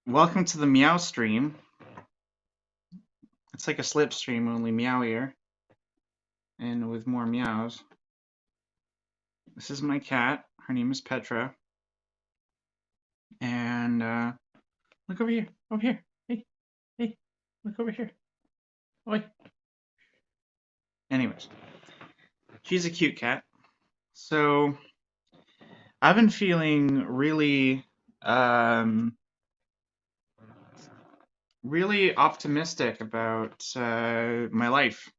Welcome to the Meow stream. It's like a slipstream, only meowier and with more meows. This is my cat. Her name is Petra. And look over here. Over here. Hey, hey, look over here. Oi. Anyways, she's a cute cat. So I've been feeling really optimistic about my life.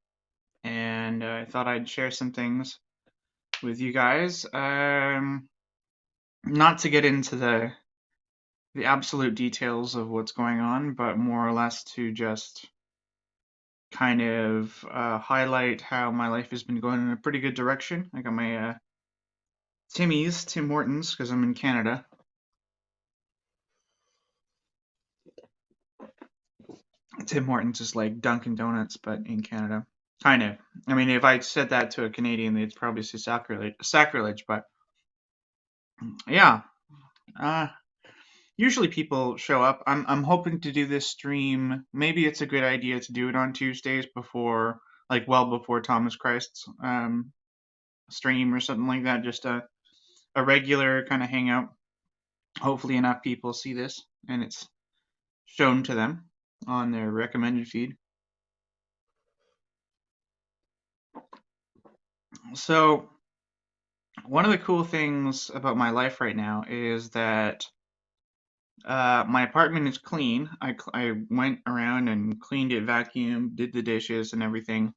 And I thought I'd share some things with you guys. Not to get into the absolute details of what's going on, but more or less to just kind of highlight how my life has been going in a pretty good direction. I got my Tim Hortons, because I'm in Canada. Tim Hortons is like Dunkin' Donuts, but in Canada. Kind of. I mean, if I said that to a Canadian, they'd probably say sacrilege, but yeah. Uh, Usually people show up. I'm hoping to do this stream. Maybe it's a good idea to do it on Tuesdays before, like, well before Thomas Christ's stream or something like that. Just a regular kind of hangout. Hopefully enough people see this and it's shown to them on their recommended feed. So one of the cool things about my life right now is that my apartment is clean. I went around and cleaned it, vacuumed, did the dishes and everything.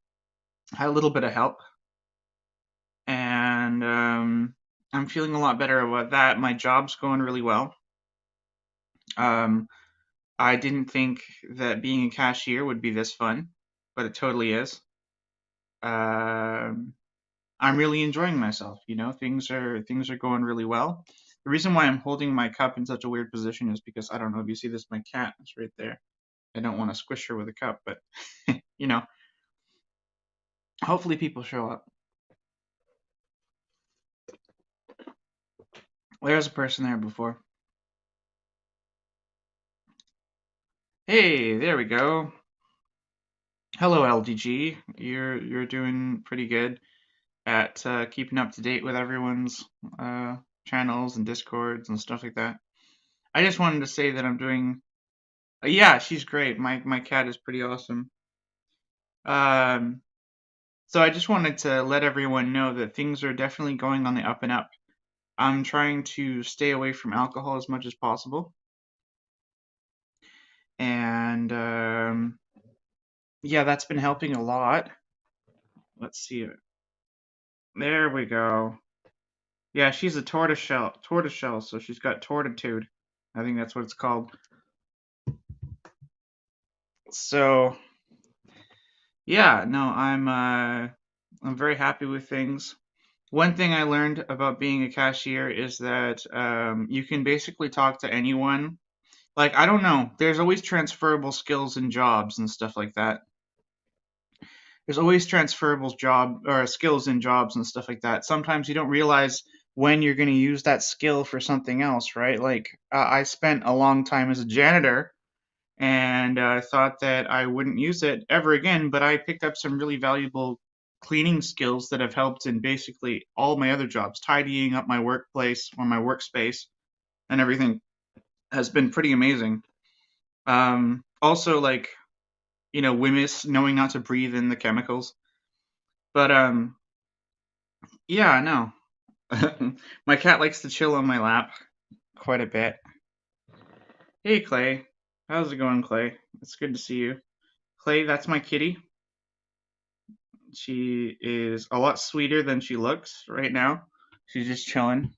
Had a little bit of help, and I'm feeling a lot better about that. My job's going really well. Um, I didn't think that being a cashier would be this fun, but it totally is. Um, I'm really enjoying myself. Things are going really well. The reason why I'm holding my cup in such a weird position is because I don't know if you see this. My cat is right there. I don't want to squish her with a cup, but you know, hopefully people show up. There's a person there before. Hey, there we go. Hello, LDG. You're doing pretty good at keeping up to date with everyone's channels and discords and stuff like that. I just wanted to say that I'm doing. Yeah, she's great. My cat is pretty awesome. Um, so I just wanted to let everyone know that things are definitely going on the up and up. I'm trying to stay away from alcohol as much as possible, and yeah, that's been helping a lot. Let's see. There we go. Yeah, she's a tortoiseshell, so she's got tortitude. I think that's what it's called. So, yeah, no, I'm very happy with things. One thing I learned about being a cashier is that you can basically talk to anyone. Like, I don't know, there's always transferable skills in jobs and stuff like that. There's always transferable job or skills in jobs and stuff like that. Sometimes you don't realize when you're going to use that skill for something else, right? Like I spent a long time as a janitor and I thought that I wouldn't use it ever again, but I picked up some really valuable cleaning skills that have helped in basically all my other jobs. Tidying up my workplace or my workspace and everything has been pretty amazing. Also, like, WHMIS, knowing not to breathe in the chemicals. But yeah, no. My cat likes to chill on my lap quite a bit. Hey, Clay. How's it going, Clay? It's good to see you. Clay, that's my kitty. She is a lot sweeter than she looks right now. She's just chilling.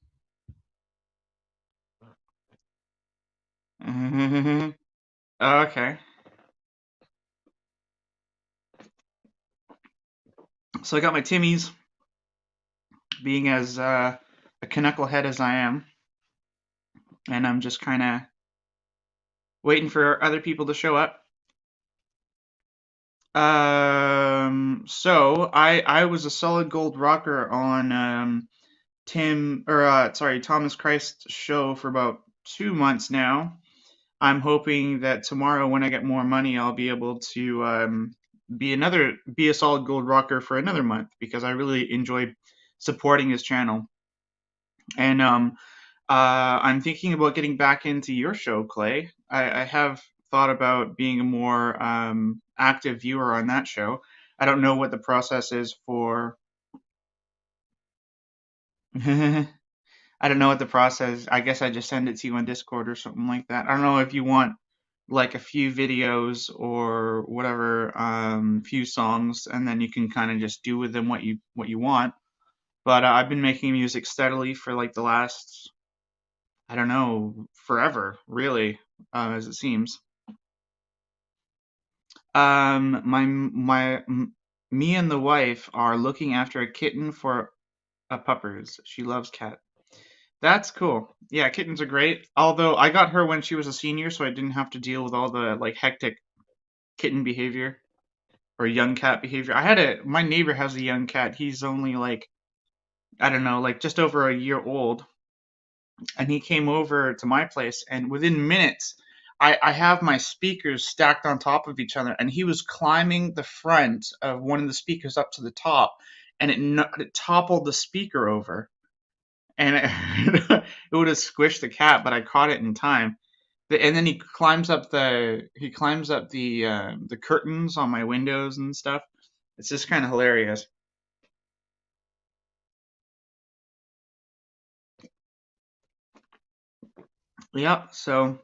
Okay. So I got my Timmies, being as a knucklehead as I am, and I'm just kind of waiting for other people to show up. So I was a solid gold rocker on Thomas Christ's show for about 2 months now. I'm hoping that tomorrow, when I get more money, I'll be able to be a solid gold rocker for another month because I really enjoy supporting his channel. And I'm thinking about getting back into your show, Clay. I have thought about being a more active viewer on that show. I don't know what the process is for. I don't know what the process. I guess I just send it to you on Discord or something like that. I don't know if you want like a few videos or whatever, few songs, and then you can kind of just do with them what you want. But I've been making music steadily for like the last, I don't know, forever, really, as it seems. Me and the wife are looking after a kitten for a puppers. She loves cat. That's cool. Yeah, kittens are great. Although I got her when she was a senior, so I didn't have to deal with all the like hectic kitten behavior or young cat behavior. My neighbor has a young cat. He's only like, I don't know, like just over a year old, and he came over to my place, and within minutes, I have my speakers stacked on top of each other, and he was climbing the front of one of the speakers up to the top, and it toppled the speaker over, and it would have squished the cat, but I caught it in time. And then he climbs up the curtains on my windows and stuff. It's just kind of hilarious. Yeah, so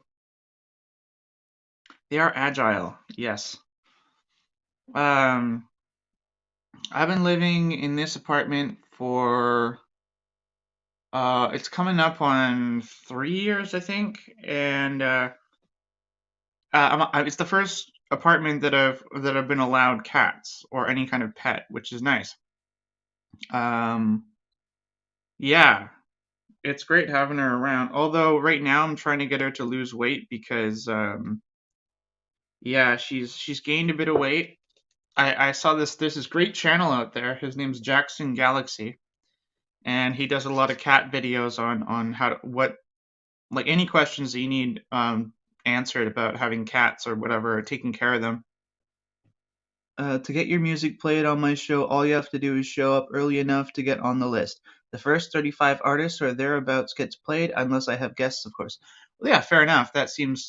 they are agile. Yes. Um, I've been living in this apartment for it's coming up on 3 years, I think, and it's the first apartment that I've been allowed cats or any kind of pet, which is nice. Um, yeah, it's great having her around. Although right now I'm trying to get her to lose weight because yeah, she's gained a bit of weight. I saw there's this great channel out there. His name's Jackson Galaxy, and he does a lot of cat videos on how to what like any questions that you need answered about having cats or whatever, taking care of them. To get your music played on my show, all you have to do is show up early enough to get on the list. The first 35 artists or thereabouts gets played, unless I have guests, of course. Well, yeah, fair enough.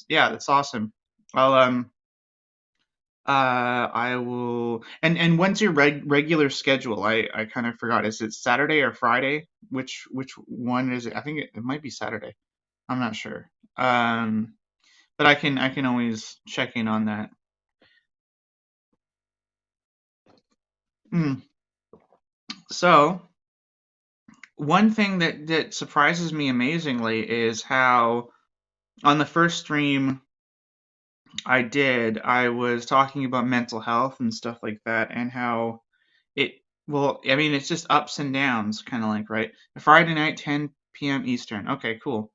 Yeah, that's awesome. I'll I will. And when's your regular schedule? I kind of forgot. Is it Saturday or Friday? Which one is it? I think it might be Saturday. I'm not sure. But I can always check in on that. Mm. So one thing that surprises me amazingly is how on the first stream I did, I was talking about mental health and stuff like that, and how it well, I mean, it's just ups and downs, kind of like, right? Friday night, 10 p.m. Eastern. Okay, cool.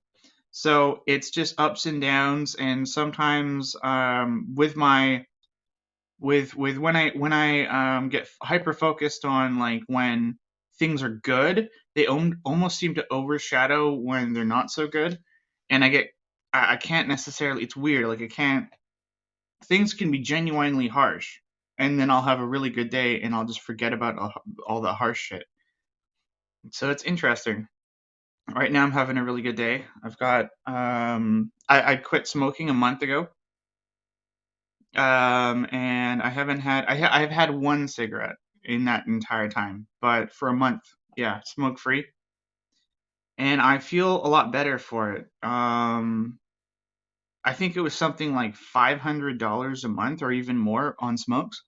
So it's just ups and downs, and sometimes with when I get hyper focused on like when things are good, they almost seem to overshadow when they're not so good, and I can't necessarily. It's weird. Like I can't. Things can be genuinely harsh, and then I'll have a really good day, and I'll just forget about all the harsh shit. So it's interesting. Right now, I'm having a really good day. I've got I quit smoking a month ago. And I haven't had I've had one cigarette in that entire time, but for a month, yeah, smoke free, and I feel a lot better for it. I think it was something like $500 a month or even more on smokes.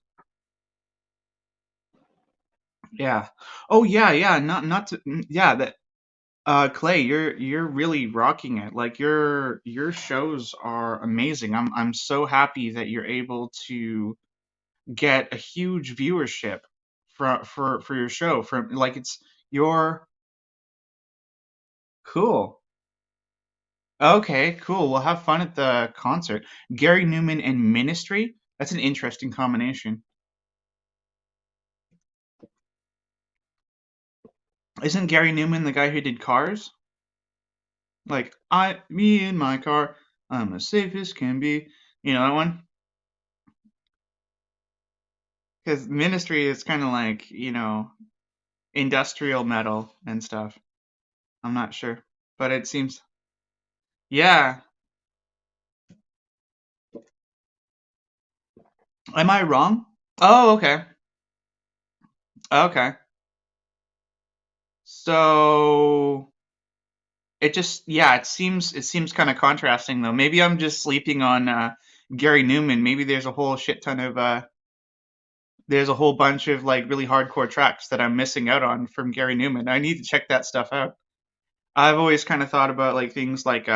Yeah. Oh yeah, yeah. Not to yeah. That Clay, you're really rocking it. Like your shows are amazing. I'm so happy that you're able to get a huge viewership for your show from like it's your cool. Okay, cool. We'll have fun at the concert. Gary Newman and Ministry. That's an interesting combination. Isn't Gary Newman the guy who did Cars? Like me in my car. I'm as safe as can be. You know that one? Because Ministry is kind of like, industrial metal and stuff. I'm not sure, but it seems. Yeah. Am I wrong? Oh, okay. Okay. So yeah, it seems kind of contrasting though. Maybe I'm just sleeping on Gary Newman. Maybe there's a whole bunch of like really hardcore tracks that I'm missing out on from Gary Newman. I need to check that stuff out. I've always kind of thought about like things like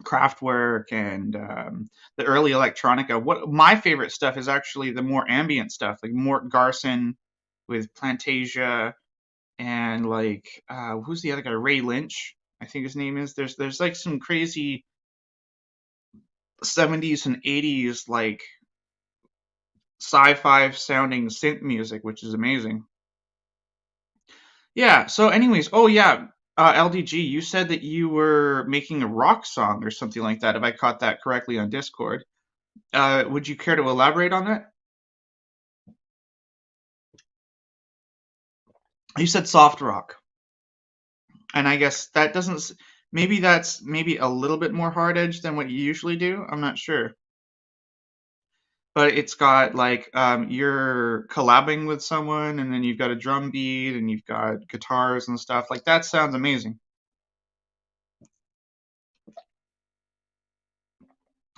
Kraftwerk and the early electronica. What my favorite stuff is actually the more ambient stuff, like Mort Garson with Plantasia and like who's the other guy? Ray Lynch, I think his name is. There's like some crazy 70s and 80s like sci-fi sounding synth music, which is amazing. Yeah. So, anyways, oh yeah, LDG, you said that you were making a rock song or something like that. If I caught that correctly on Discord, would you care to elaborate on that? You said soft rock, and I guess that doesn't. Maybe maybe a little bit more hard edge than what you usually do. I'm not sure, but it's got like you're collabing with someone, and then you've got a drum beat, and you've got guitars and stuff. Like that sounds amazing.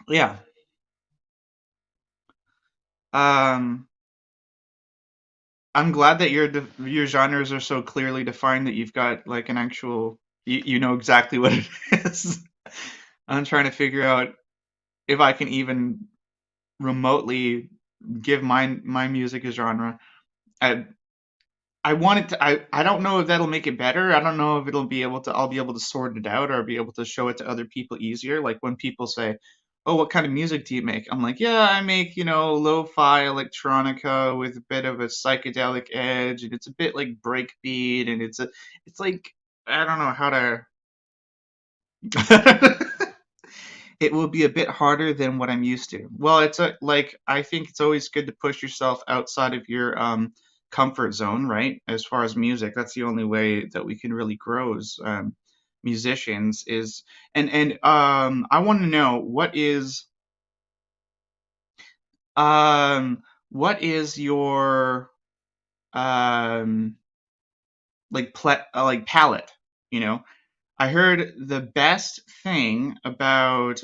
Yeah. Um, I'm glad that your genres are so clearly defined that you've got like an actual you know exactly what it is. I'm trying to figure out if I can even remotely give my music a genre. I I want it to I don't know if that'll make it better. I don't know if I'll be able to sort it out or be able to show it to other people easier. Like when people say, "Oh, what kind of music do you make?" I'm like, "Yeah, I make, lo-fi electronica with a bit of a psychedelic edge and it's a bit like breakbeat and it's like I don't know how to It will be a bit harder than what I'm used to. Well, like I think it's always good to push yourself outside of your comfort zone, right? As far as music, that's the only way that we can really grow as musicians. Is and I want to know um what is your um like palette? You know, I heard the best thing about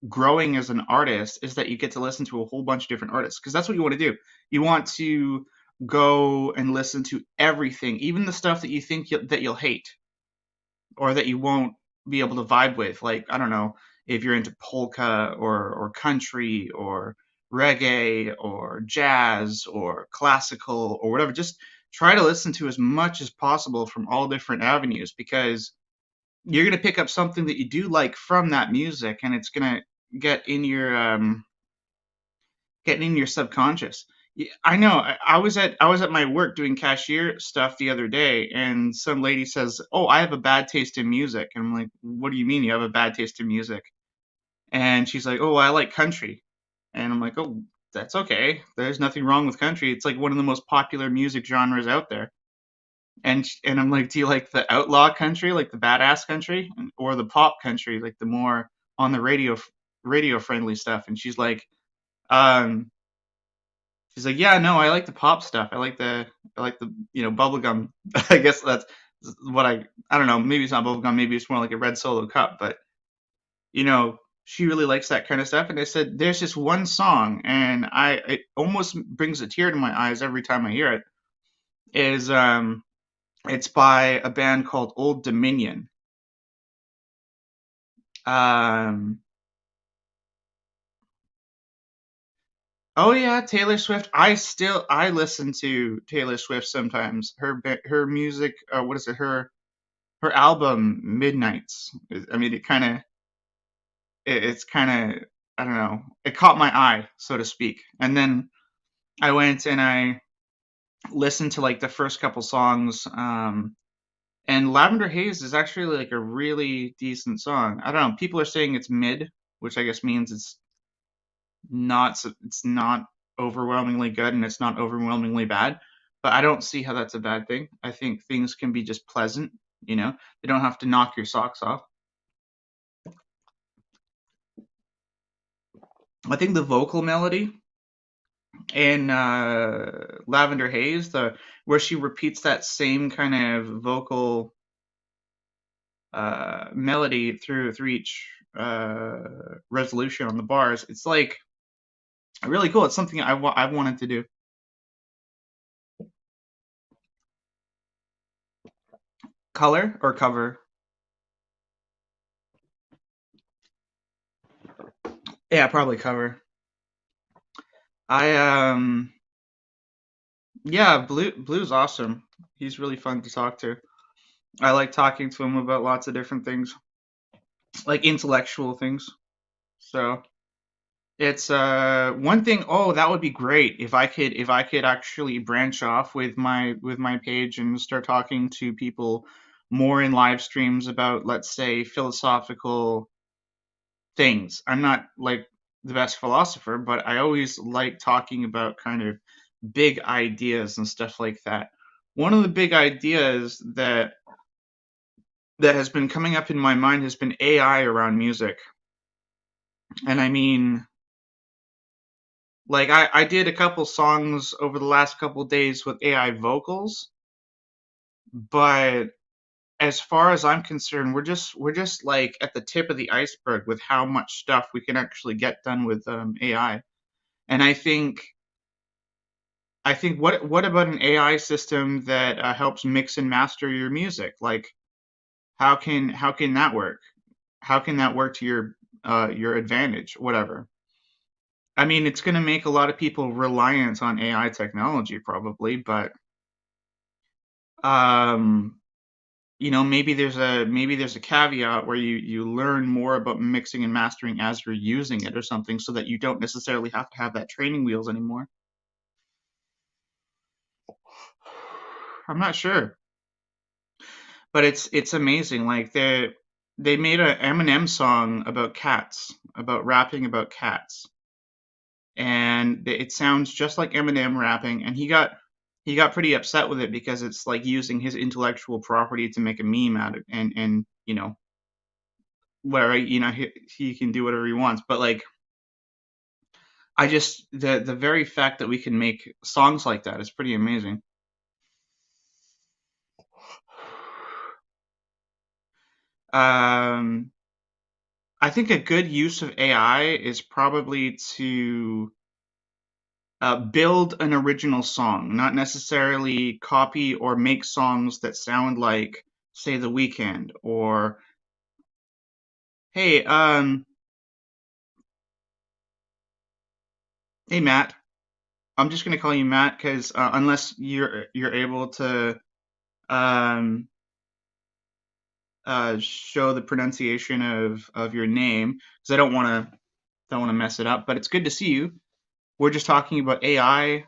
growing as an artist is that you get to listen to a whole bunch of different artists because that's what you want to do. You want to go and listen to everything, even the stuff that you think that you'll hate or that you won't be able to vibe with. Like I don't know if you're into polka or country or reggae or jazz or classical or whatever. Just try to listen to as much as possible from all different avenues because you're going to pick up something that you do like from that music and it's going to get in your getting in your subconscious. I know. I was at my work doing cashier stuff the other day, and some lady says, "Oh, I have a bad taste in music." And I'm like, "What do you mean you have a bad taste in music?" And she's like, "Oh, I like country." And I'm like, "Oh, that's okay. There's nothing wrong with country. It's like one of the most popular music genres out there." And I'm like, "Do you like the outlaw country, like the badass country, or the pop country, like the more on the radio friendly stuff?" And um, she's like, "Yeah, no, I like the pop stuff. I like the bubblegum." I guess that's what I don't know. Maybe it's not bubblegum. Maybe it's more like a red Solo cup. But she really likes that kind of stuff. And I said, "There's this one song, and it almost brings a tear to my eyes every time I hear it. Is It's by a band called Old Dominion. Um, oh yeah, Taylor Swift. I listen to Taylor Swift sometimes. Her music. What is it? Her album Midnights. I mean, it's kind of I don't know. It caught my eye, so to speak. And then I went and I listened to like the first couple songs. And Lavender Haze is actually like a really decent song. I don't know. People are saying it's mid, which I guess means it's not overwhelmingly good and it's not overwhelmingly bad. But I don't see how that's a bad thing. I think things can be just pleasant, you know. They don't have to knock your socks off. I think the vocal melody in Lavender Haze, the where she repeats that same kind of vocal melody through each resolution on the bars, it's like really cool. It's something I've wanted to do. Color or cover? Yeah, probably cover. I yeah, Blue's awesome. He's really fun to talk to. I like talking to him about lots of different things, like intellectual things. So it's one thing. Oh, that would be great if I could actually branch off with my page and start talking to people more in live streams about, let's say, philosophical things. I'm not like the best philosopher, but I always like talking about kind of big ideas and stuff like that. One of the big ideas that has been coming up in my mind has been AI around music. And I mean, like I did a couple songs over the last couple days with AI vocals, but as far as I'm concerned, we're just like at the tip of the iceberg with how much stuff we can actually get done with AI. And I think what about an AI system that helps mix and master your music? Like how can that work? How can that work to your advantage? Whatever. I mean, it's going to make a lot of people reliant on AI technology probably, but um, maybe there's a caveat where you learn more about mixing and mastering as you're using it or something, so that you don't necessarily have to have that training wheels anymore. I'm not sure, but it's amazing. Like they made a Eminem song about cats, about rapping about cats, and it sounds just like Eminem rapping, and he got pretty upset with it because it's like using his intellectual property to make a meme out of, and where he can do whatever he wants, but like I just the very fact that we can make songs like that is pretty amazing. Um, I think a good use of AI is probably to build an original song, not necessarily copy or make songs that sound like, say, The Weeknd or hey, hey Matt. I'm just gonna call you Matt because unless you're able to um, show the pronunciation of your name, because I don't want to mess it up. But it's good to see you. We're just talking about AI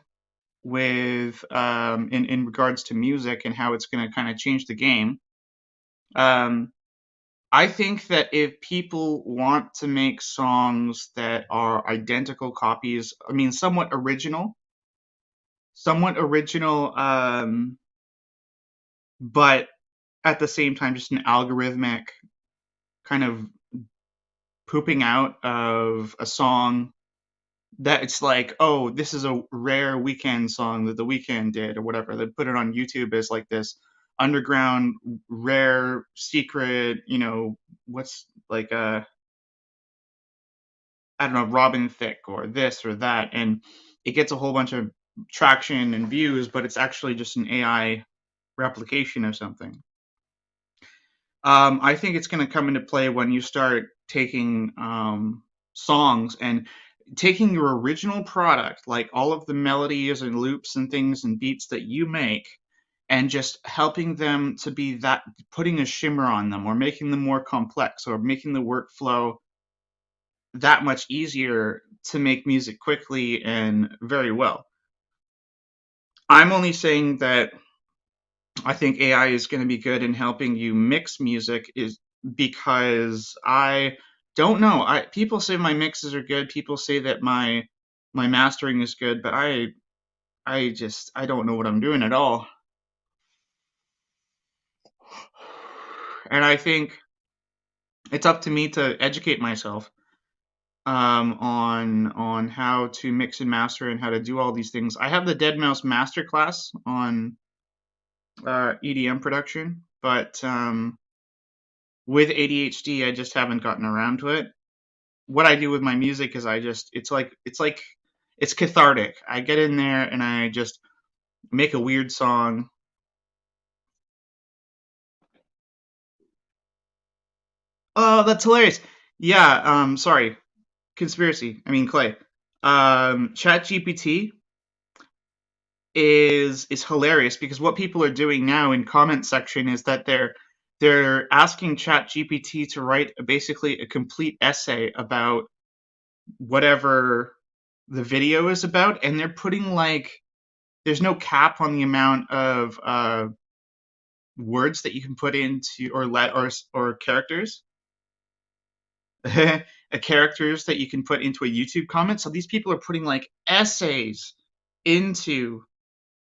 with in regards to music and how it's going to kind of change the game. Um, I think that if people want to make songs that are identical copies, I mean, somewhat original, but at the same time, just an algorithmic kind of pooping out of a song that it's like, oh, this is a rare weekend song that the weekend did or whatever. They put it on YouTube as like this underground, rare, secret, what's like I don't know, Robin Thicke or this or that, and it gets a whole bunch of traction and views, but it's actually just an AI replication of something. I think it's going to come into play when you start taking songs and taking your original product, like all of the melodies and loops and things and beats that you make, and just helping them to be that, putting a shimmer on them, or making them more complex, or making the workflow that much easier to make music quickly and very well. I'm only saying that I think AI is going to be good in helping you mix music is because I don't know. I people say my mixes are good. People say that my mastering is good, but I don't know what I'm doing at all. And I think it's up to me to educate myself on how to mix and master and how to do all these things. I have the Dead Mouse Masterclass on EDM production, but with ADHD, I just haven't gotten around to it. What I do with my music is it's cathartic. I get in there and I just make a weird song. Oh, that's hilarious. Yeah, sorry. Conspiracy. I mean Clay. ChatGPT is hilarious because what people are doing now in comment section is that they're asking ChatGPT to write basically a complete essay about whatever the video is about, and they're putting like there's no cap on the amount of words that you can put into or characters characters that you can put into a YouTube comment. So these people are putting like essays into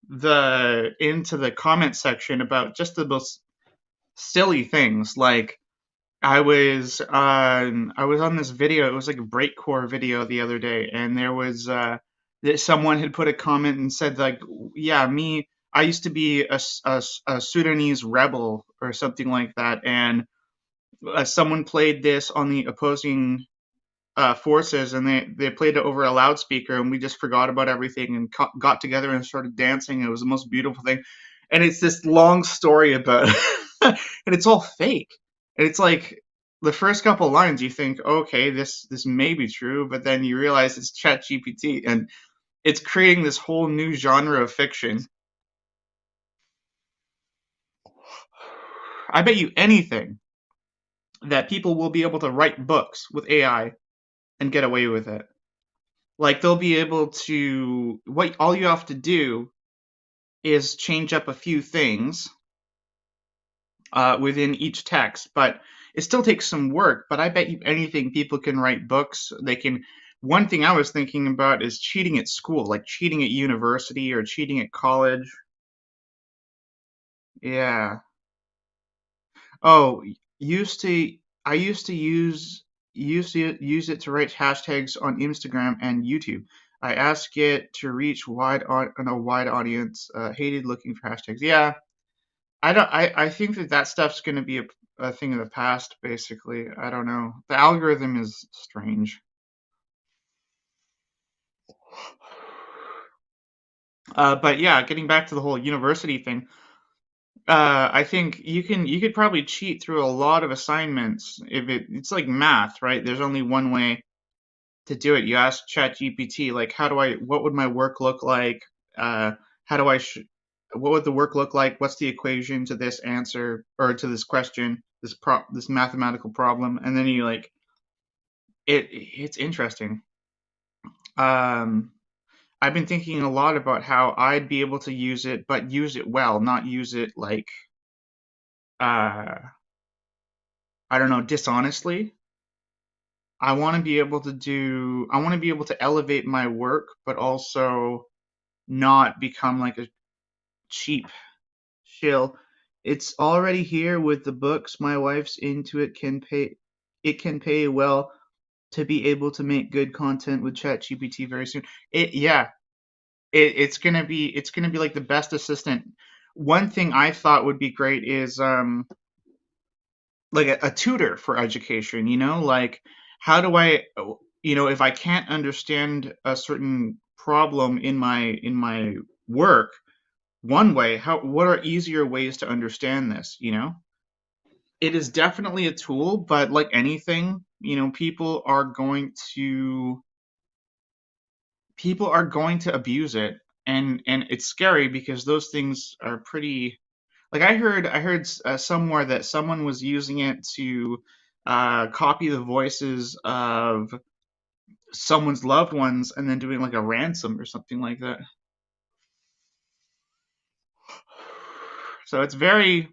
the comment section about just the most silly things. Like I was on this video. It was like a breakcore video the other day, and there was that someone had put a comment and said like, yeah, me. I used to be a Sudanese rebel or something like that, and someone played this on the opposing forces, and they played it over a loudspeaker, and we just forgot about everything and got together and started dancing. It was the most beautiful thing, and it's this long story about, and it's all fake, and it's like the first couple lines you think, okay, this may be true, but then you realize it's Chat GPT, and it's creating this whole new genre of fiction. I bet you anything that people will be able to write books with AI and get away with it. Like they'll be able to what all you have to do is change up a few things within each text, but it still takes some work. But I bet you anything people can write books. They can. One thing I was thinking about is cheating at school, like cheating at university or cheating at college. Yeah. Oh, used to I used to use it to write hashtags on Instagram and YouTube. I ask it to reach a wide audience. Hated looking for hashtags. Yeah, I don't. I think that stuff's going to be a thing of the past. Basically, I don't know. The algorithm is strange. But yeah, getting back to the whole university thing. I think you could probably cheat through a lot of assignments if it's like math, right? There's only one way to do it. You ask ChatGPT, like, what would my work look like? Uh, how do I, what would the work look like? What's the equation to this answer or to this question, this mathematical problem? And then you like, it's interesting. Um, I've been thinking a lot about how I'd be able to use it, but use it well, not use it like, uh, I don't know, dishonestly. I want to be able to elevate my work, but also not become like a cheap shill. It's already here with the books. My wife's into it. It can pay well to be able to make good content with ChatGPT very soon. Yeah, it's gonna be like the best assistant. One thing I thought would be great is like a tutor for education. You know, like how do I if I can't understand a certain problem in my work one way, how what are easier ways to understand this, you know? It is definitely a tool, but like anything, people are going to abuse it, and it's scary because those things are pretty like I heard somewhere that someone was using it to copy the voices of someone's loved ones and then doing like a ransom or something like that. So it's very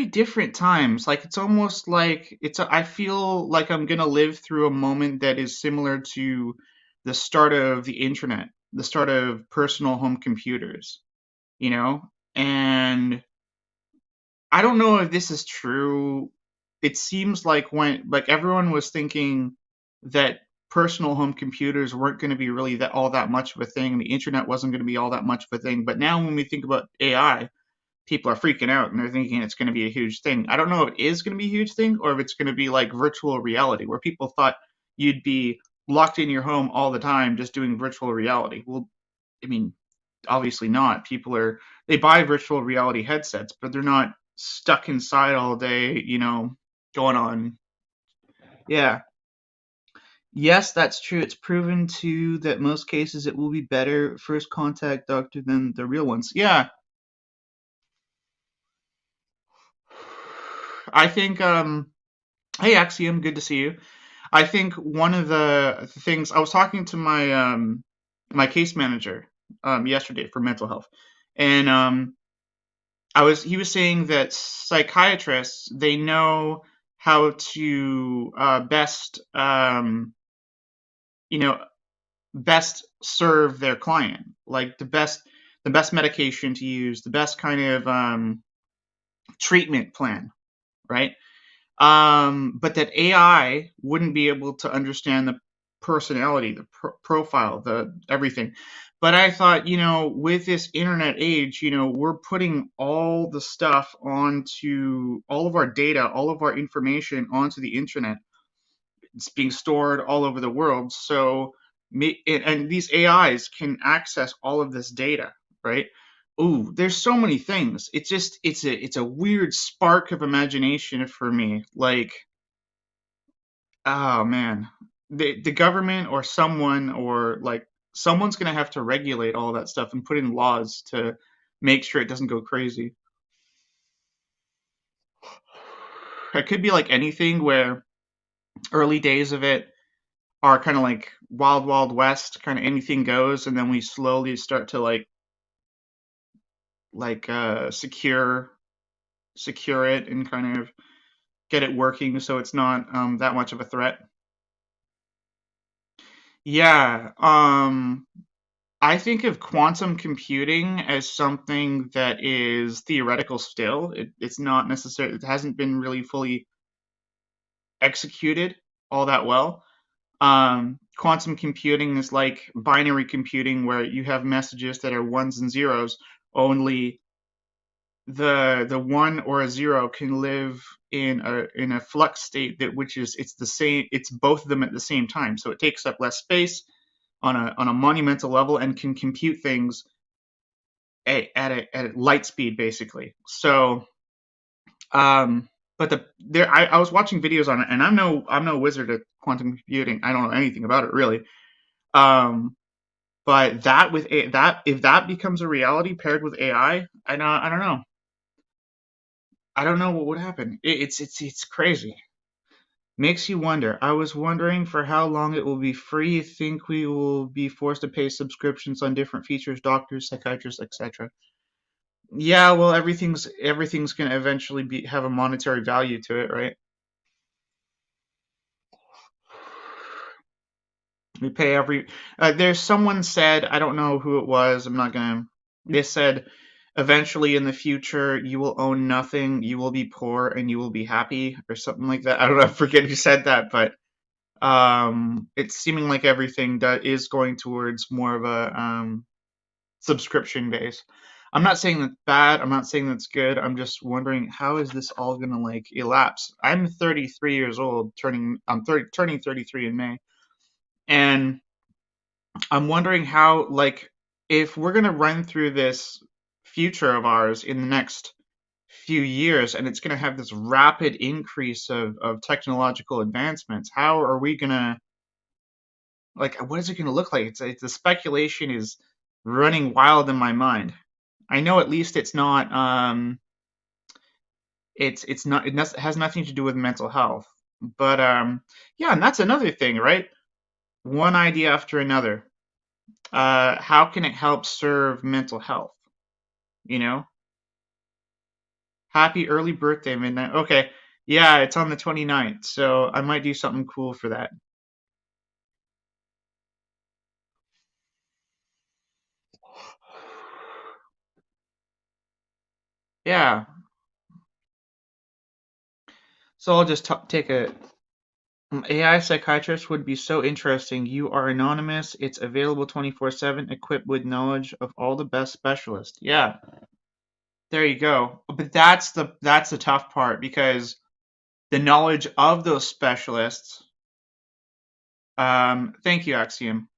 different times. Like it's almost like I feel like I'm gonna live through a moment that is similar to the start of the internet, the start of personal home computers, you know? And I don't know if this is true. It seems like when like everyone was thinking that personal home computers weren't going to be really that all that much of a thing, the internet wasn't going to be all that much of a thing. But now when we think about AI, people are freaking out and they're thinking it's going to be a huge thing. I don't know if it is going to be a huge thing or if it's going to be like virtual reality, where people thought you'd be locked in your home all the time just doing virtual reality. Well, I mean, obviously not. They buy virtual reality headsets, but they're not stuck inside all day, going on. Yeah. Yes, that's true. It's proven to that most cases it will be better first contact doctor than the real ones. Yeah. I think hey Axiom, good to see you. I think one of the things I was talking to my case manager yesterday for mental health. And he was saying that psychiatrists, they know how to you know best serve their client, like the best medication to use, the best kind of treatment plan, right? But that AI wouldn't be able to understand the personality, the profile, the everything. But I thought, with this internet age, we're putting all the stuff onto all of our data, all of our information onto the internet. It's being stored all over the world. So, and these AIs can access all of this data, right? Ooh, there's so many things. It's a weird spark of imagination for me. Like, oh man, the government or someone or like someone's gonna have to regulate all that stuff and put in laws to make sure it doesn't go crazy. It could be like anything where early days of it are kind of like wild wild west, kind of anything goes, and then we slowly start to secure it and kind of get it working so it's not that much of a threat. Yeah, I think of quantum computing as something that is theoretical still. It's not necessarily, it hasn't been really fully executed all that well. Quantum computing is like binary computing where you have messages that are ones and zeros, only the one or a zero can live in a flux state that which is it's the same, it's both of them at the same time. So it takes up less space on a monumental level and can compute things at light speed basically. So but I was watching videos on it, and I'm no wizard at quantum computing. I don't know anything about it really. Um, but that if that becomes a reality paired with AI, I don't know. I don't know what would happen. It's crazy. Makes you wonder. I was wondering for how long it will be free. Think we will be forced to pay subscriptions on different features, doctors, psychiatrists, etc. Yeah, well, everything's gonna eventually be have a monetary value to it, right? We pay every. There's someone said, I don't know who it was. I'm not gonna. They said, eventually in the future you will own nothing, you will be poor, and you will be happy, or something like that. I don't know. I forget who said that, but it's seeming like everything that is going towards more of a subscription base. I'm not saying that's bad. I'm not saying that's good. I'm just wondering how is this all gonna like elapse. I'm 33 years old, turning 33 in May, and I'm wondering how like if we're gonna run through this future of ours in the next few years, and it's gonna have this rapid increase of technological advancements. How are we gonna like? What is it gonna look like? It's the speculation is running wild in my mind. I know at least it's not it's not it has nothing to do with mental health. But yeah, and that's another thing, right? One idea after another. How can it help serve mental health? you know? Happy early birthday, Midnight. Okay. Yeah, it's on the 29th, so I might do something cool for that. Yeah. So I'll just take a AI psychiatrist would be so interesting. You are anonymous. It's available 24/7, equipped with knowledge of all the best specialists. Yeah, there you go. But that's the tough part because the knowledge of those specialists. Thank you, Axiom.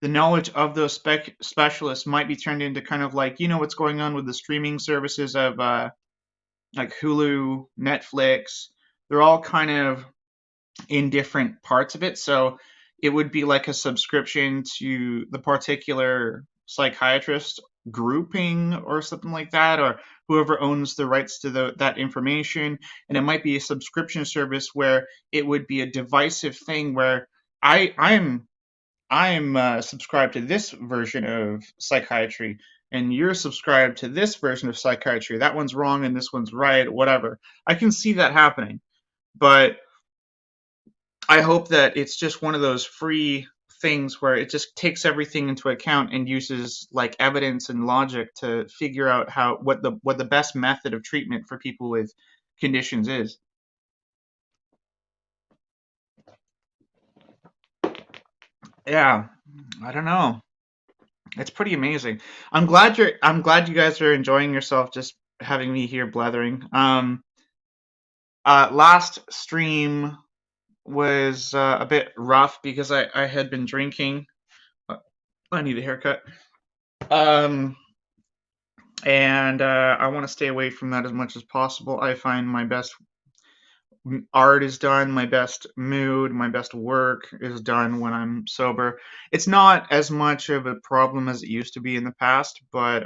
The knowledge of those specialists might be turned into kind of like what's going on with the streaming services of like Hulu, Netflix. They're all kind of in different parts of it. So it would be like a subscription to the particular psychiatrist grouping or something like that, or whoever owns the rights to that information. And it might be a subscription service where it would be a divisive thing where I'm subscribed to this version of psychiatry, and you're subscribed to this version of psychiatry. That one's wrong and this one's right, whatever. I can see that happening, but I hope that it's just one of those free things where it just takes everything into account and uses like evidence and logic to figure out what the best method of treatment for people with conditions is. Yeah, I don't know. It's pretty amazing. I'm glad you guys are enjoying yourself just having me here blathering. Last stream was a bit rough because I had been drinking. Uh, I need a haircut. Um, and I want to stay away from that as much as possible. I find my best art is done, my best mood, my best work is done when I'm sober. It's not as much of a problem as it used to be in the past, but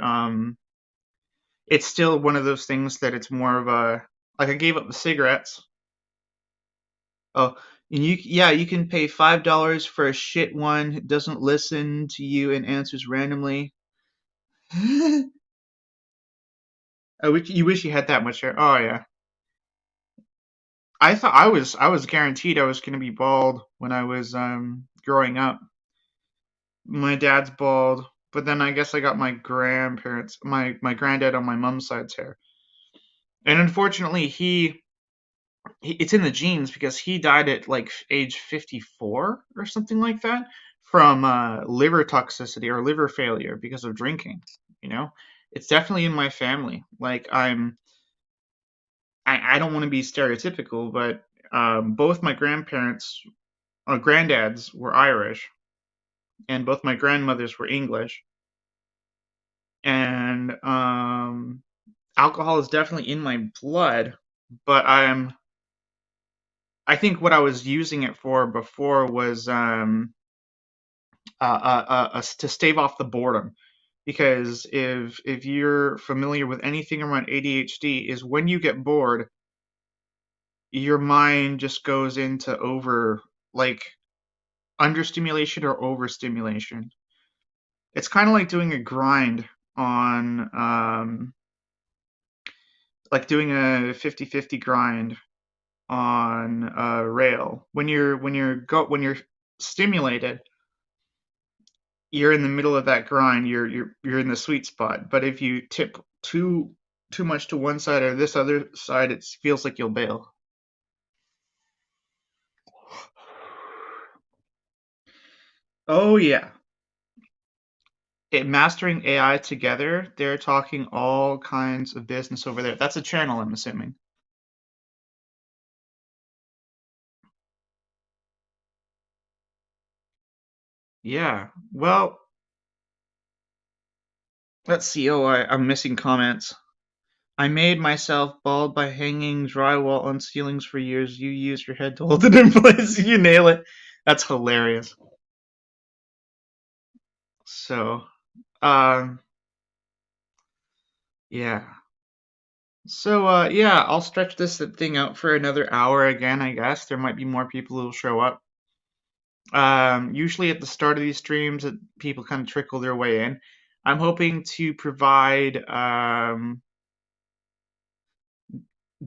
it's still one of those things that it's more of a like I gave up the cigarettes. Oh, and you can pay $5 for a shit one who doesn't listen to you and answers randomly. You wish you had that much hair. Oh yeah. I thought I was guaranteed I was going to be bald when I was growing up. My dad's bald, but then I guess I got my grandparents, my granddad on my mom's side's hair. And unfortunately, it's in the genes because he died at like age 54 or something like that from liver toxicity or liver failure because of drinking. You know, it's definitely in my family. Like I don't want to be stereotypical, but both my grandparents granddads were Irish, and both my grandmothers were English. And alcohol is definitely in my blood, but I think what I was using it for before was to stave off the boredom. Because if you're familiar with anything around ADHD, is when you get bored, your mind just goes into like understimulation or overstimulation. It's kind of like doing a grind on like doing a 50-50 grind on a rail. When you're stimulated, you're in the middle of that grind. You're in the sweet spot. But if you tip too much to one side or this other side, it feels like you'll bail. Oh yeah. Mastering AI together, they're talking all kinds of business over there. That's a channel, I'm assuming. Yeah. Well, let's see. Oh, I'm missing comments. I made myself bald by hanging drywall on ceilings for years. You use your head to hold it in place. You nail it. That's hilarious. So, um, yeah. So, yeah, I'll stretch this thing out for another hour again, I guess. There might be more people who'll show up. Usually at the start of these streams, people kind of trickle their way in. I'm hoping to provide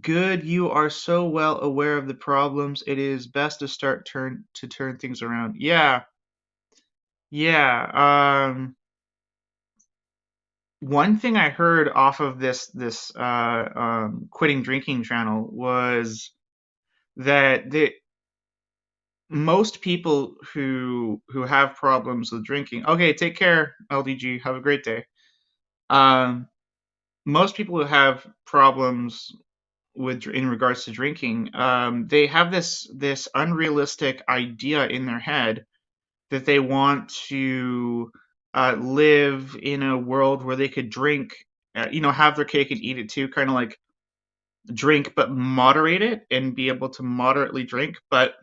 good. You are so well aware of the problems. It is best to turn things around. Yeah, yeah. One thing I heard off of this quitting drinking channel was that most people who have problems with drinking. Okay, take care, LDG. Have a great day. Um, Most people who have problems with in regards to drinking, they have this unrealistic idea in their head that they want to live in a world where they could drink, have their cake and eat it too, kind of like drink but moderate it and be able to moderately drink. But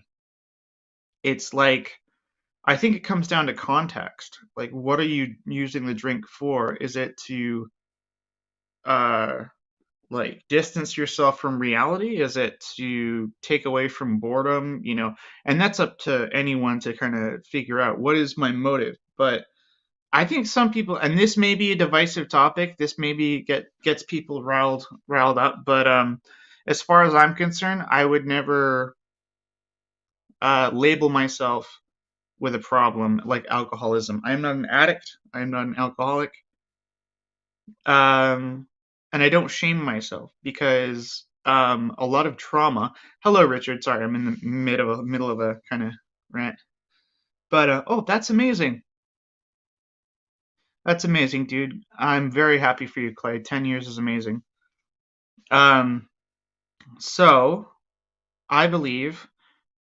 it's like I think it comes down to context. Like, what are you using the drink for? Is it to uh like distance yourself from reality? Is it to take away from boredom? And that's up to anyone to kind of figure out what is my motive. But I think some people, and this may be a divisive topic, this maybe gets people riled up, but as far as I'm concerned, I would never label myself with a problem like alcoholism. I am not an addict. I am not an alcoholic. Um, and I don't shame myself because a lot of trauma. Hello, Richard. Sorry, I'm in the middle of a kind of rant. But oh, that's amazing. That's amazing, dude. I'm very happy for you, Clay. 10 years is amazing. Um, so I believe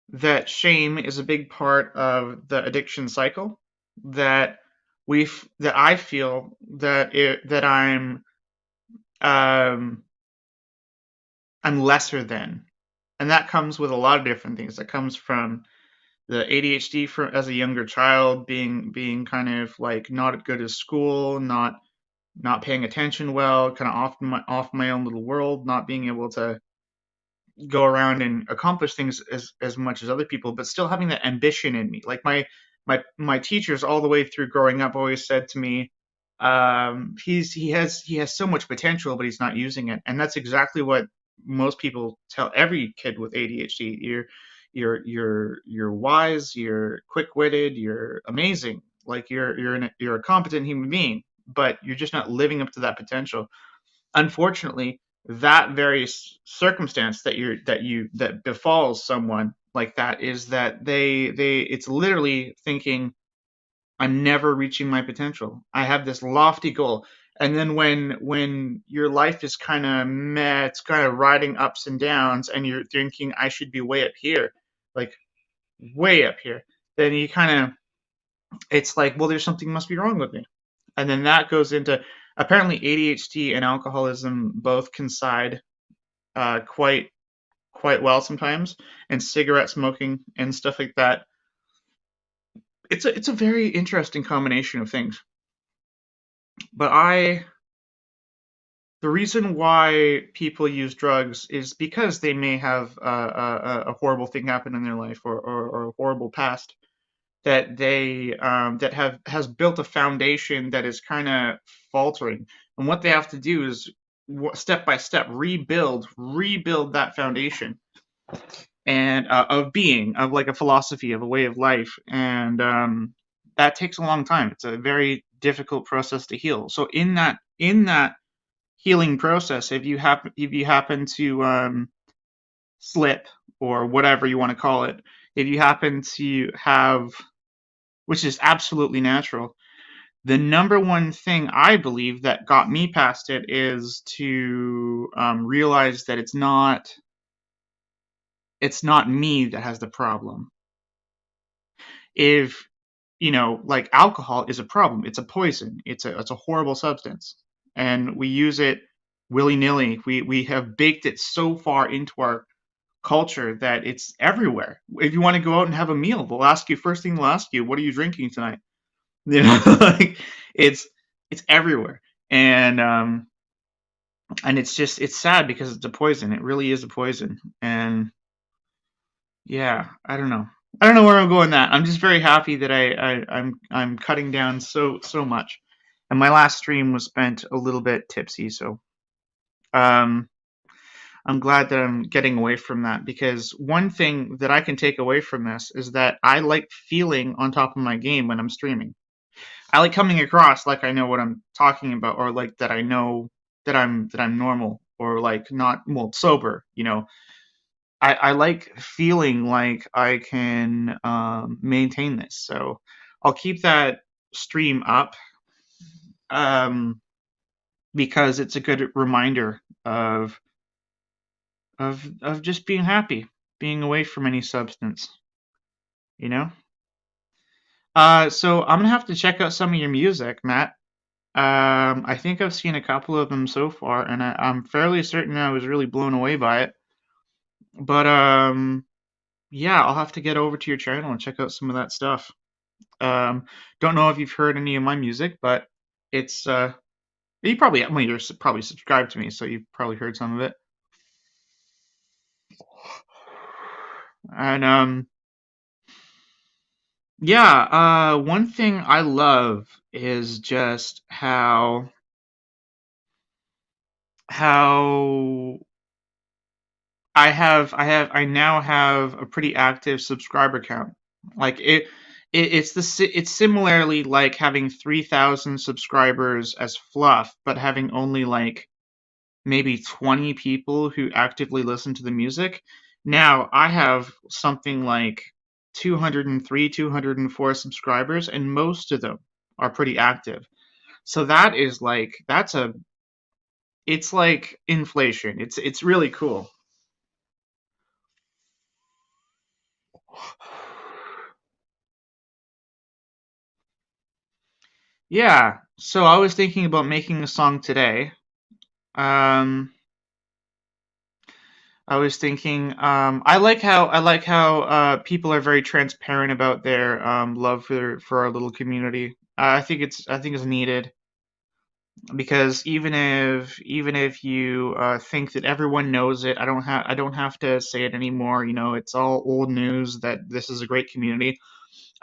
that shame is a big part of the addiction cycle. That that I feel that um, I'm lesser than, and that comes with a lot of different things. That comes from the ADHD as a younger child, being kind of like not good at school, not paying attention well, kind of off my own little world, not being able to go around and accomplish things as much as other people, but still having that ambition in me. Like my teachers all the way through growing up always said to me, he has so much potential, but he's not using it. And that's exactly what most people tell every kid with ADHD. You're wise, you're quick-witted, you're amazing. Like you're a competent human being, but you're just not living up to that potential. Unfortunately, that very circumstance that befalls someone like that is that they it's literally thinking, I'm never reaching my potential. I have this lofty goal. And then when your life is kind of meh, it's kind of riding ups and downs, and you're thinking I should be way up here, like way up here, then you kind of it's like, well, there's something must be wrong with me. And then that goes into apparently ADHD and alcoholism both coincide quite well sometimes, and cigarette smoking and stuff like that. It's a very interesting combination of things. But the reason why people use drugs is because they may have a horrible thing happen in their life, or a horrible past that has built a foundation that is kind of faltering, and what they have to do is step by step rebuild that foundation, and of being, of like a philosophy, of a way of life, and that takes a long time. It's a very difficult process to heal. So in that healing process, if you happen to slip, or whatever you want to call it, if you happen to have, which is absolutely natural, the number one thing I believe that got me past it is to realize that it's not me that has the problem. If like alcohol is a problem, it's a poison, it's a horrible substance, and we use it willy nilly. We have baked it so far into our culture that it's everywhere. If you want to go out and have a meal, first thing they'll ask you, what are you drinking tonight? Like it's everywhere, and it's sad because it's a poison. It really is a poison, and yeah, I don't know. I don't know where I'm going with that. I'm just very happy that I'm cutting down so much. And my last stream was spent a little bit tipsy, so um, I'm glad that I'm getting away from that because one thing that I can take away from this is that I like feeling on top of my game when I'm streaming. I like coming across like I know what I'm talking about, or like that I know that I'm normal, or like not well sober. I like feeling like I can maintain this. So I'll keep that stream up um, because it's a good reminder of just being happy, being away from any substance. You know. So I'm gonna have to check out some of your music, Matt. I think I've seen a couple of them so far, and I'm fairly certain I was really blown away by it. But yeah, I'll have to get over to your channel and check out some of that stuff. Um, don't know if you've heard any of my music, but it's you probably well, you're probably subscribed to me, so you've probably heard some of it. And yeah, one thing I love is just how I now have a pretty active subscriber count. Like it's similarly like having 3,000 subscribers as fluff, but having only like maybe 20 people who actively listen to the music. Now I have something like 203, 204 subscribers, and most of them are pretty active. So that is like it's like inflation. It's really cool. Yeah, so I was thinking about making a song today. Um, I was thinking, I like how people are very transparent about their love for our little community. I think it's needed because even if you think that everyone knows it, I don't have to say it anymore. It's all old news that this is a great community.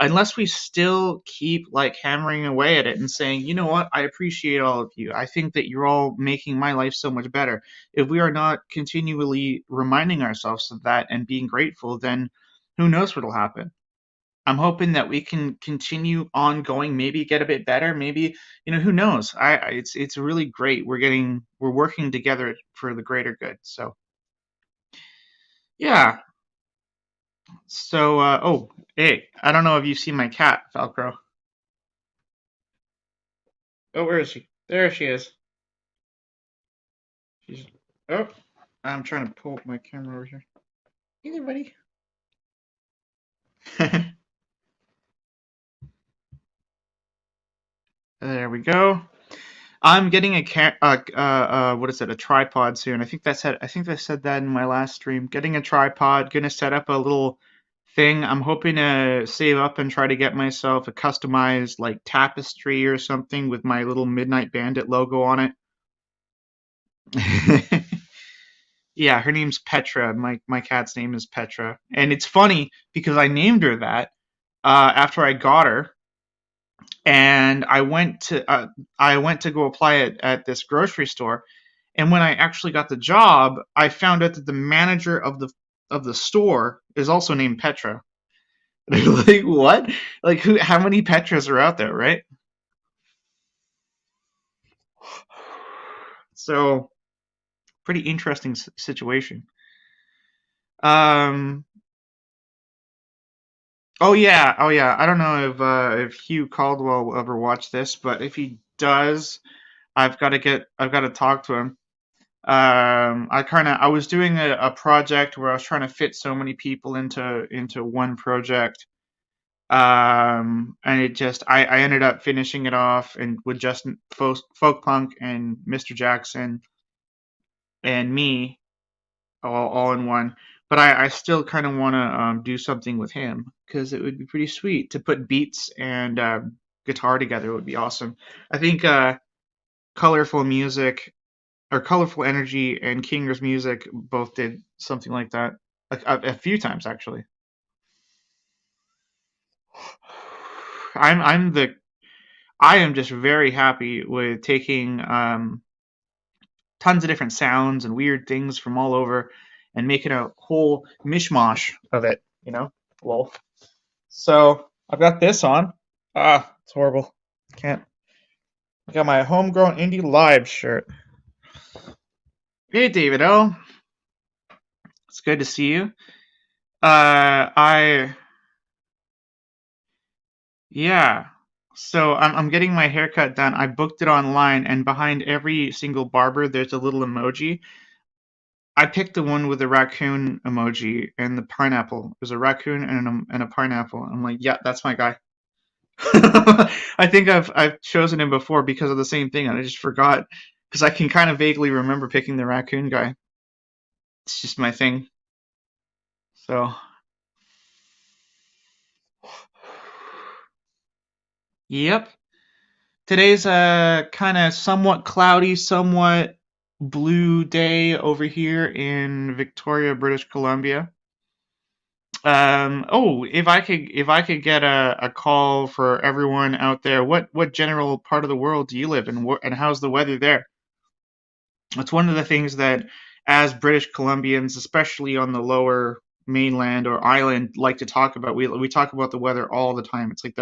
Unless we still keep like hammering away at it and saying, you know what, I appreciate all of you. I think that you're all making my life so much better. If we are not continually reminding ourselves of that and being grateful, then who knows what'll happen. I'm hoping that we can continue on going, maybe get a bit better, maybe, who knows. It's really great. We're working together for the greater good. So yeah. So oh, hey, I don't know if you've seen my cat, Velcro. Oh, where is she? There she is. She's. Oh, I'm trying to pull up my camera over here. Hey there, buddy. There we go. I'm getting what is it? A tripod soon. I think I said that in my last stream. Getting a tripod. Gonna set up a little thing. I'm hoping to save up and try to get myself a customized like tapestry or something with my little Midnight Bandit logo on it. Yeah, her name's Petra. My cat's name is Petra, and it's funny because I named her that after I got her, and I went to go apply it at this grocery store, and when I actually got the job, I found out that the manager of the store is also named Petra. Like what? Like who? How many Petras are out there, right? So pretty interesting situation. Um, oh yeah. I don't know if Hugh Caldwell will ever watch this, but if he does, I've got to talk to him. I was doing a project where I was trying to fit so many people into one project. And I ended up finishing it off and with just folk punk and Mr. Jackson and me all in one. But I still kind of want to do something with him because it would be pretty sweet to put beats and guitar together. It would be awesome. I think colorful music or colorful energy and Kinger's music both did something like that a few times actually. I'm I am just very happy with taking tons of different sounds and weird things from all over and making a whole mishmash of it, you know? Lol. So I've got this on. Ah, it's horrible. Can't. I got my homegrown indie live shirt. Hey, David O. It's good to see you. I yeah. So I'm getting my haircut done. I booked it online, and behind every single barber, there's a little emoji. I picked the one with the raccoon emoji and the pineapple. There's a raccoon and a pineapple. I'm like, yeah, that's my guy. I think I've chosen him before because of the same thing, and I just forgot because I can kind of vaguely remember picking the raccoon guy. It's just my thing. So, yep. Today's a kind of somewhat cloudy, somewhat blue day over here in Victoria, British Columbia. Oh, if I could get a call for everyone out there, what general part of the world do you live in, and how's the weather there? It's one of the things that, as British Columbians, especially on the lower mainland or island, like to talk about. We talk about the weather all the time. It's like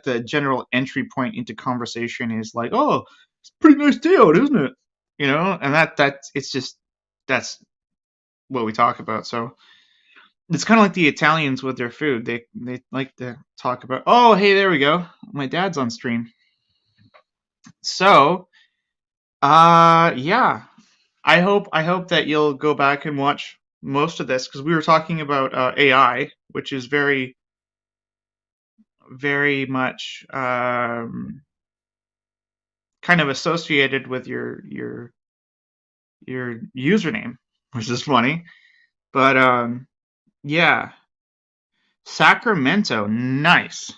the general entry point into conversation is like, oh, it's a pretty nice day out, isn't it? And that it's just that's what we talk about. So it's kind of like the Italians with their food. They like to talk about, oh, hey, there we go. My dad's on stream. So, yeah. I hope that you'll go back and watch most of this because we were talking about AI, which is very very much kind of associated with your username, which is funny. But yeah, Sacramento, nice.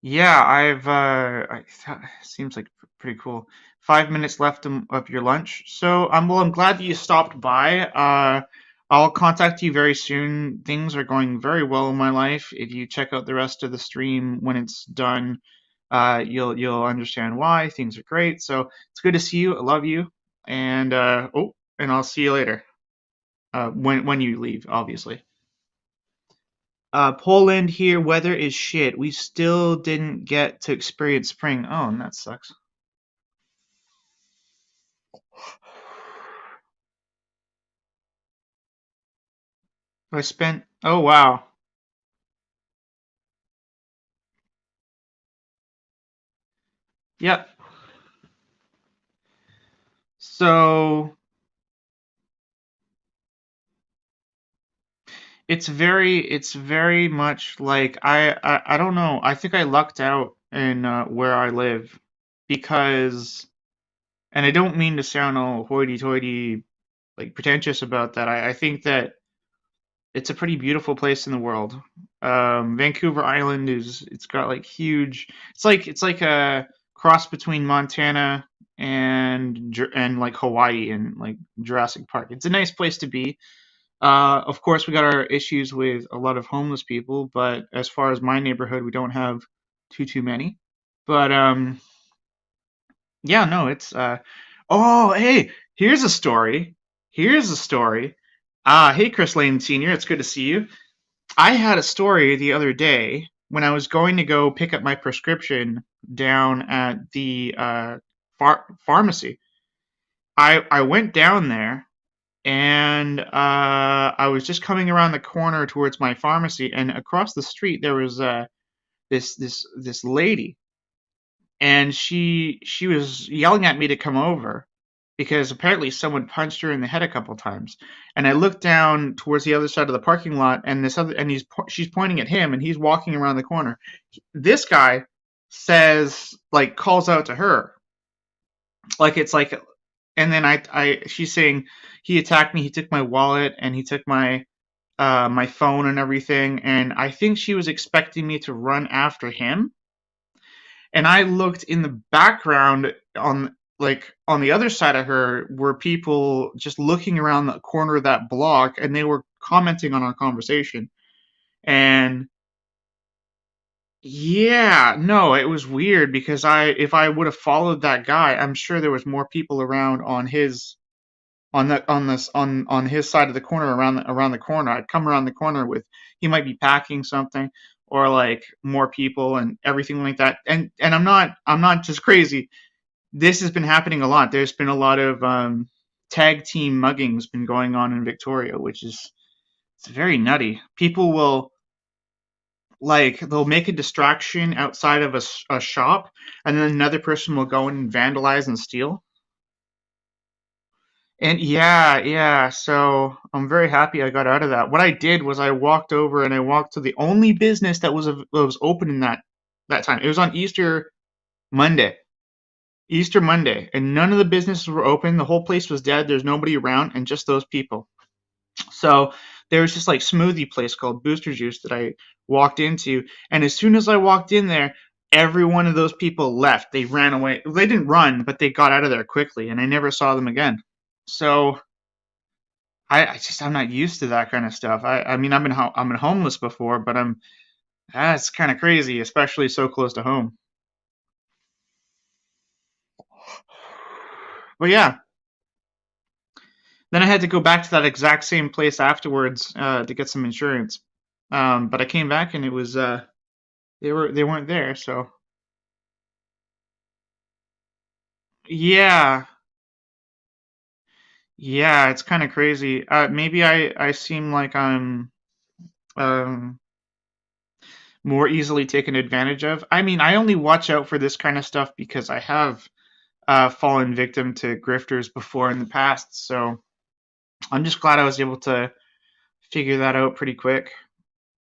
Yeah, seems like pretty cool. 5 minutes left of your lunch. So I'm glad that you stopped by. I'll contact you very soon. Things are going very well in my life. If you check out the rest of the stream when it's done, you'll understand why. Things are great. So it's good to see you. I love you. And and I'll see you later. When you leave, obviously. Poland here, weather is shit. We still didn't get to experience spring. Oh, and that sucks. Oh wow. Yep. So it's very much like I don't know. I think I lucked out in where I live because, and I don't mean to sound all hoity-toity, like pretentious about that. I think that it's a pretty beautiful place in the world. Vancouver Island it's got like huge. It's like a cross between Montana and like Hawaii and like Jurassic Park. It's a nice place to be. Of course, we got our issues with a lot of homeless people, but as far as my neighborhood, we don't have too many. But yeah, no, it's oh, hey, here's a story. Here's a story. Hey, Chris Lane Sr., it's good to see you. I had a story the other day when I was going to go pick up my prescription down at the pharmacy. I went down there and I was just coming around the corner towards my pharmacy, and across the street there was this lady, and she was yelling at me to come over because apparently someone punched her in the head a couple times. And I looked down towards the other side of the parking lot, and she's pointing at him, and he's walking around the corner. This guy says, like, calls out to her, like it's like, and then she's saying he attacked me, he took my wallet, and he took my phone and everything, and I think she was expecting me to run after him. And I looked in the background on the other side of her were people just looking around the corner of that block, and they were commenting on our conversation. And Yeah, no, it was weird because if I would have followed that guy, I'm sure there was more people around on his on this on his side of the corner around the corner. I'd come around the corner with he might be packing something or like more people and everything like that. And I'm not just crazy. This has been happening a lot. There's been a lot of tag team muggings been going on in Victoria, which is it's very nutty. People will like they'll make a distraction outside of a shop, and then another person will go in and vandalize and steal. And yeah, yeah. So I'm very happy I got out of that. What I did was I walked over and I walked to the only business that was open in that time. It was on Monday. Easter Monday, and none of the businesses were open. The whole place was dead. There's nobody around, and just those people. So there was this like smoothie place called Booster Juice that I walked into, and as soon as I walked in there, every one of those people left. They ran away. They didn't run, but they got out of there quickly, and I never saw them again. So I'm not used to that kind of stuff. I mean I've been homeless before, but that's kind of crazy, especially so close to home. But yeah, then I had to go back to that exact same place afterwards to get some insurance. But I came back and it was they weren't there. So yeah, yeah, it's kind of crazy. Maybe I seem like I'm um, more easily taken advantage of. I mean, I only watch out for this kind of stuff because I have fallen victim to grifters before in the past. So I'm just glad I was able to figure that out pretty quick.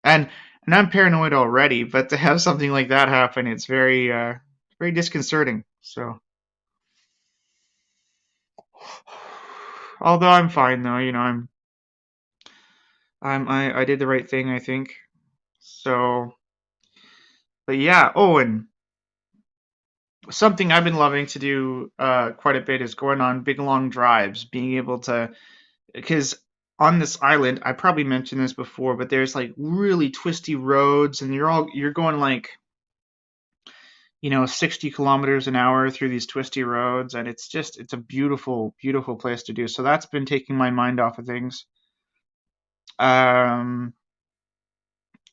And and I'm paranoid already, but to have something like that happen, it's very disconcerting. So although I'm fine though, I did the right thing, I think. So but yeah, oh, and something I've been loving to do quite a bit is going on big long drives, being able to because on this island, I probably mentioned this before, but there's like really twisty roads and you're going like 60 kilometers an hour through these twisty roads, and it's a beautiful place to do. So that's been taking my mind off of things. Um,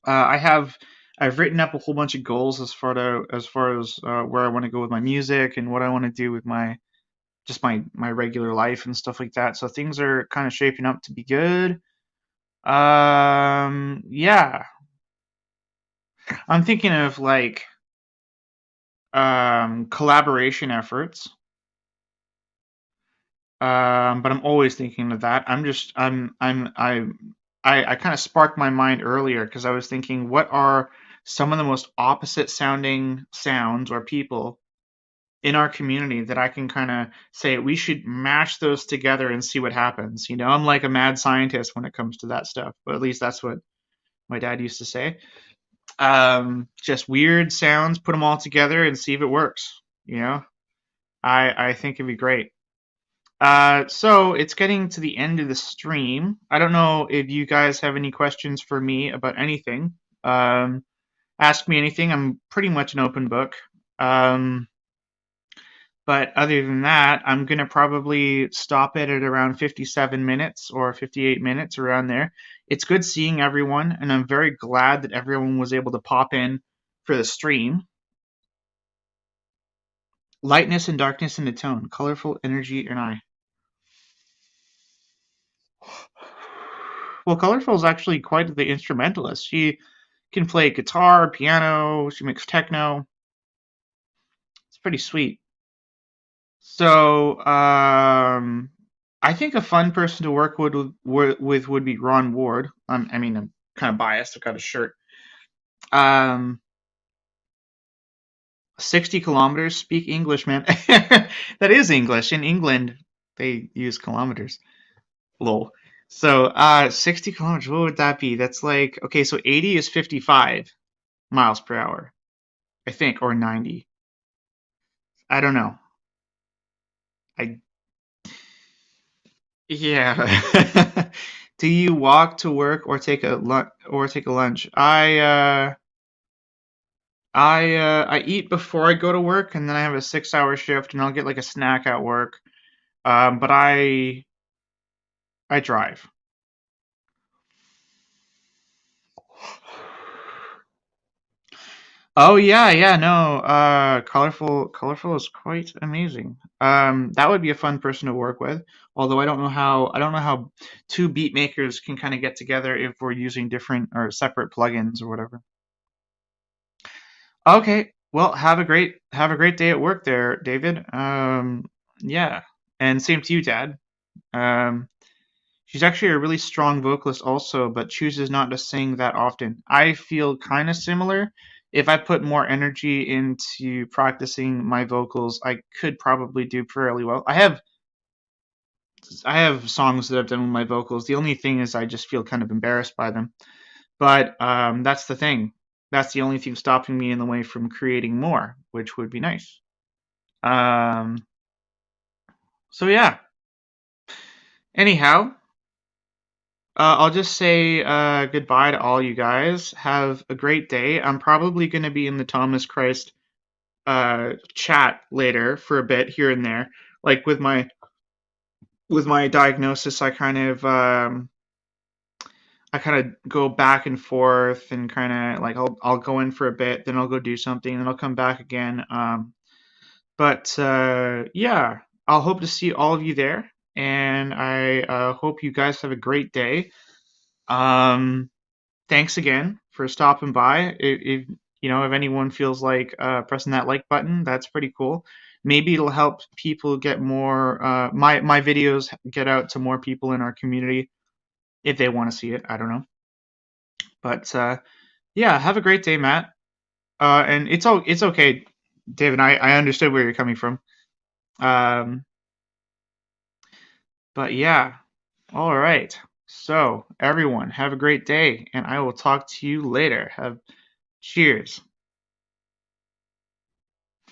I have I've written up a whole bunch of goals as far as where I want to go with my music and what I want to do with my just my regular life and stuff like that. So things are kind of shaping up to be good. Yeah, I'm thinking of like collaboration efforts. But I'm always thinking of that. I kind of sparked my mind earlier because I was thinking, what are some of the most opposite sounding sounds or people in our community that I can kind of say we should mash those together and see what happens. I'm like a mad scientist when it comes to that stuff, but at least that's what my dad used to say. Just weird sounds, put them all together and see if it works. I think it'd be great. So it's getting to the end of the stream. I don't know if you guys have any questions for me about anything. Um, Ask me anything. I'm pretty much an open book. Um, but other than that, I'm gonna probably stop it at around 57 minutes or 58 minutes around there. It's good seeing everyone, and I'm very glad that everyone was able to pop in for the stream. Lightness and darkness in the tone, colorful energy and I. Well, Colorful is actually quite the instrumentalist. She can play guitar, piano, she makes techno. It's pretty sweet. So, I think a fun person to work with would be Ron Ward. I mean, I'm kind of biased. I've got a shirt. Um, 60 kilometers. Speak English, man. That is English. In England, they use kilometers. Lol. So, 60 kilometers. What would that be? That's like okay. So 80 is 55 miles per hour, I think, or 90. I don't know. I Yeah. Do you walk to work or take a lunch? I I eat before I go to work, and then I have a 6 hour shift, and I'll get like a snack at work. But I drive. Oh yeah, yeah, no. Colorful is quite amazing. That would be a fun person to work with. Although I don't know how two beat makers can kind of get together if we're using different or separate plugins or whatever. Okay, well, have a great day at work there, David. Yeah, and same to you, Dad. Um, she's actually a really strong vocalist also, but chooses not to sing that often. I feel kind of similar. If I put more energy into practicing my vocals, I could probably do fairly well. I have songs that I've done with my vocals. The only thing is I just feel kind of embarrassed by them. But that's the thing. That's the only thing stopping me in the way from creating more, which would be nice. Um, so yeah. Anyhow, I'll just say goodbye to all you guys. Have a great day. I'm probably going to be in the Thomas Christ chat later for a bit here and there. Like with my diagnosis, I kind of go back and forth and kind of like I'll go in for a bit, then I'll go do something, then I'll come back again. But yeah, I'll hope to see all of you there, and I hope you guys have a great day. Um, Thanks again for stopping by. If you know if anyone feels like pressing that like button, that's pretty cool. Maybe it'll help people get more my videos get out to more people in our community if they want to see it. I don't know, but yeah, have a great day, Matt. And it's okay, David. I understood where you're coming from. Um, but yeah, all right. So everyone, have a great day, and I will talk to you later. Have cheers.